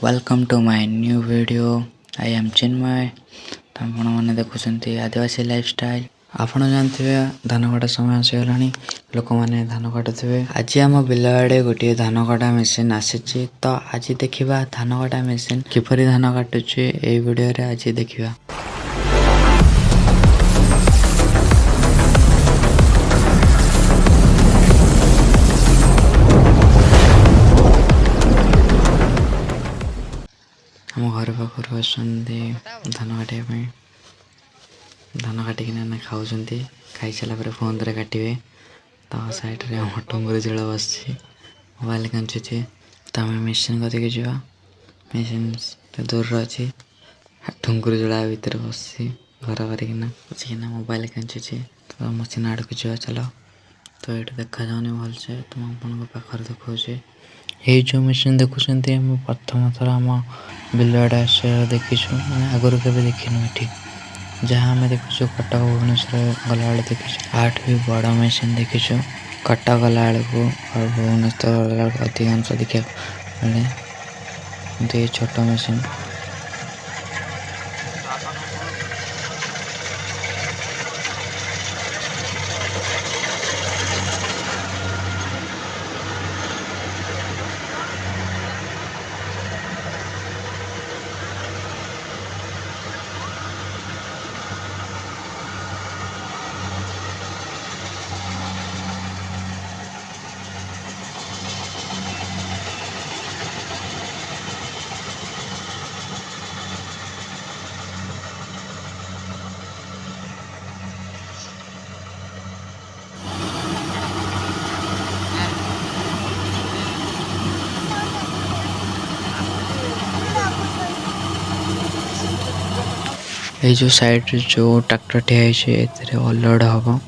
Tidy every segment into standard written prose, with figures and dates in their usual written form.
Welcome to my new video. I am Chinmay. तो आपने देखुं आदिवासी lifestyle. आपण जानते धान कटा समय आसगला लोक मैंने धान काटुवे। आज आम बिल आड़े गोटे धान कटा मेसीन आसी। तो आज देखा धान कटा मेसीन किपरि धान काटुचे ये वीडियो आज देखा। आम घर पाखर आसुँच धान काटापी धान काटिकिना खाऊँ खाई सारापर फोन रे काटे। तो सैड्रे आम टुंगुरी झोल बस मोबाइल कांचुचे। तो आम मेसीन कतिक जा मेसीन दूर अच्छी टुंगुरी झोला भितर बस घर करना मोबाइल कांचुचे। तो मशीन आड़क जा चलो। तो ये देखा जाऊनी भलसे तुम अपन पाखर देखा। ये जो मेसीन देखुं आम प्रथम थर आम बिल आड़े आस देखीचु मैंने आगुरी के देखिनु। ये जहाँ आम देखीचु कटक भुवनेश्वर गला देखीचु आठ भी बड़ मेसीन देखीचु। कटक गला और भुवनेश्वर गला अधिकांश देखा मिले छोट मेसीन। ये जो साइड जो ट्रैक्टर ठिया अलोड हम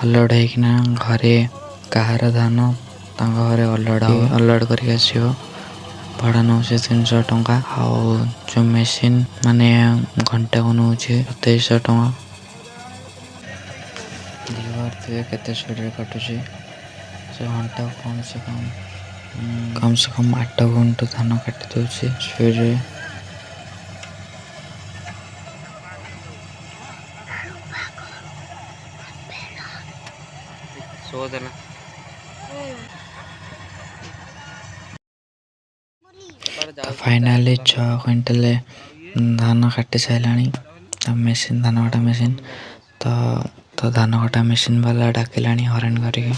अलोड होना घरे कहार धान घरे अलोड करके आसो। भड़ा नौ 300 टंका जो मेसीन माने घंटा को नौ 2700 टंका। केते स्पीड कटुचे से घंटा कम से कम 8 घंटा धान काटी दौर स्पीड। तो फाइनाली 6 क्विंटल धान काटी सारा मेसीन धान कटा मेसीन। तो धान कटा मेसीन वाला डाकिला हरान करके।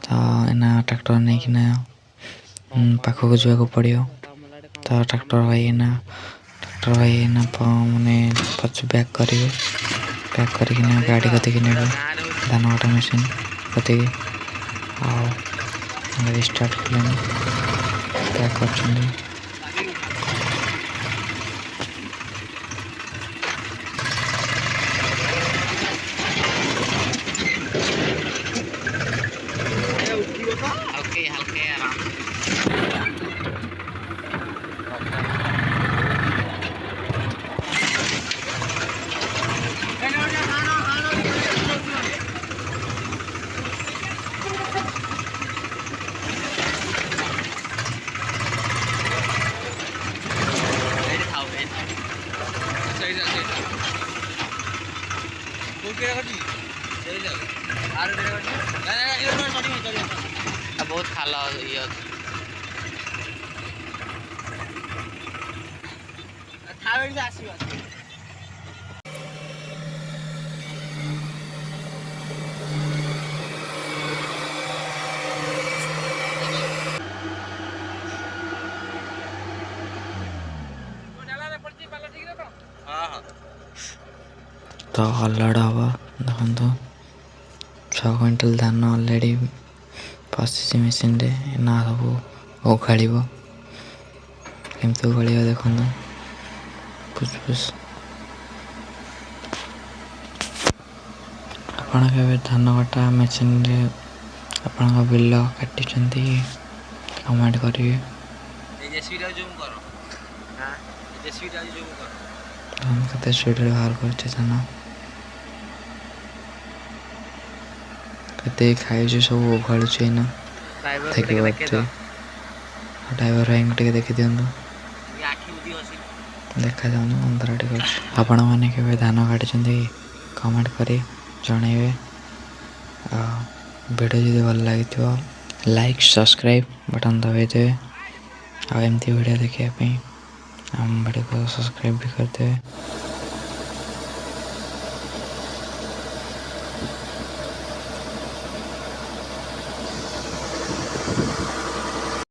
तो एना ट्रैक्टर नहीं कि पाखक जावाक पड़ो। तो ट्रैक्टर भाई मैंने पछ बैक करेंगे पैक करके गाड़ी कतिक ने धान कटा मेसीन कतिक स्टार्ट कले पैक कर। बहुत खाला तो अलोड हम देखो 6 क्विंटल धान अलरेडी पशि मेसीन ना सब उखाड़ केमती उखाड़ देखो पुछ आपण के धान कटा मेसीन आपण बिल काटी कमेंट करेंगे। कते स्पीड बाहर कर धान कते खाई सब उखाड़ुचे ना ड्राइवर भाई देखी दिखाँ। ଦେଖାଯାଉନି ଅନ୍ଧାରଟି କରୁଛି। ଆପଣମାନେ କେବେ ଧାନ କାଟିଛନ୍ତି କମେଣ୍ଟ କରି ଜଣାଇବେ। ଆଉ ଭିଡ଼ିଓ ଯଦି ଭଲ ଲାଗିଥିବ ଲାଇକ୍ ସବସ୍କ୍ରାଇବ୍ ବଟନ୍ ଦବାଇଦେବେ। ଆଉ ଏମିତି ଭିଡ଼ିଓ ଦେଖିବା ପାଇଁ ଆମ ଭିଡ଼ିଓକୁ ସବସ୍କ୍ରାଇବ୍ ବି କରିଦେବେ।